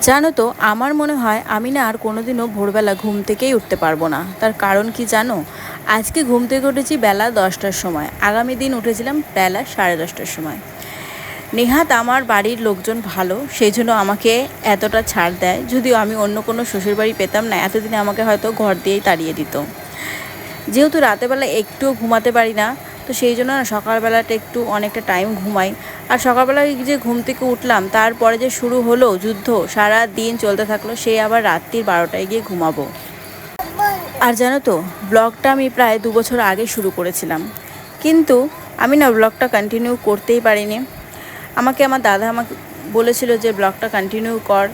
জানো তো, আমার মনে হয় আমি না আর কোনোদিনও ভোরবেলা ঘুম থেকেই উঠতে পারবো না। তার কারণ কি জানো? আজকে ঘুম থেকে উঠেছি বেলা 10টার সময়, আগামী দিন উঠেছিলাম বেলা 10:30টার সময়। নেহাত আমার বাড়ির লোকজন ভালো, সেই জন্য আমাকে এতটা ছাড় দেয়। যদিও আমি অন্য কোনো শ্বশুরবাড়ি পেতাম না, এতদিনে আমাকে হয়তো ঘর দিয়েই তাড়িয়ে দিত। যেহেতু রাতেরবেলা একটুও ঘুমাতে পারি না, তো সেই জন্য না সকালবেলাটা একটু অনেকটা টাইম ঘুমাই। আর সকালবেলায় যে ঘুম থেকে উঠলাম, তারপরে যে শুরু হলো যুদ্ধ, সারা দিন চলতে থাকলো, সেই আবার রাত্রির 12টায় গিয়ে ঘুমাবো। আর জানো তো, ব্লগটা আমি প্রায় 2 বছর আগে শুরু করেছিলাম, কিন্তু আমি না ব্লগটা কন্টিনিউ করতেই পারিনি। আমার দাদা আমাকে বলেছিল যে ব্লগটা কন্টিনিউ কর,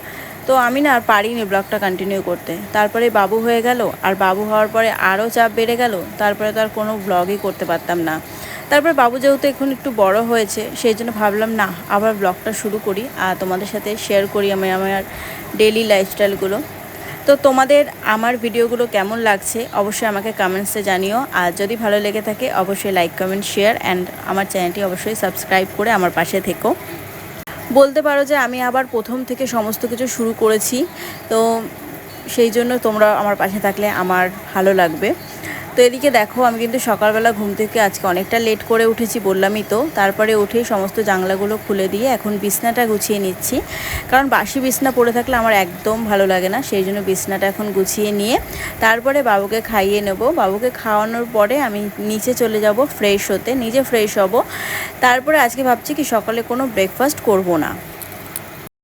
তো আমি না আর পারিনি ব্লগটা কন্টিনিউ করতে। তারপরে বাবু হয়ে গেল, আর বাবু হওয়ার পরে আরও চাপ বেড়ে গেল, তারপরে তো আর কোনো ব্লগই করতে পারতাম না। তারপরে বাবু যেহেতু এখন একটু বড় হয়েছে, সেই জন্য ভাবলাম না আবার ব্লগটা শুরু করি আর তোমাদের সাথে শেয়ার করি আমি আমার ডেইলি লাইফস্টাইলগুলো। তো তোমাদের আমার ভিডিওগুলো কেমন লাগছে অবশ্যই আমাকে কমেন্টসে জানিও। আর যদি ভালো লেগে থাকে অবশ্যই লাইক, কমেন্ট, শেয়ার অ্যান্ড আমার চ্যানেলটি অবশ্যই সাবস্ক্রাইব করে আমার পাশে থেকো। বলতে পারো যে আমি আবার প্রথম থেকে সমস্ত কিছু শুরু করেছি, তো সেই জন্য তোমরা আমার পাশে থাকলে আমার ভালো লাগবে। তো এদিকে দেখো, আমি কিন্তু সকালবেলা ঘুম থেকে আজকে অনেকটা লেট করে উঠেছি, বললামই তো। তারপরে উঠেই সমস্ত জানলাগুলো খুলে দিয়ে এখন বিছনাটা গুছিয়ে নিচ্ছি, কারণ বাসি বিছনা পড়ে থাকলে আমার একদম ভালো লাগে না। সেই জন্য বিছনাটা এখন গুছিয়ে নিয়ে তারপরে বাবুকে খাইয়ে নেব। বাবুকে খাওয়ানোর পরে আমি নিচে চলে যাব ফ্রেশ হতে, নিজে ফ্রেশ হব। তারপরে আজকে ভাবছি কি সকালে কোনো ব্রেকফাস্ট করব না।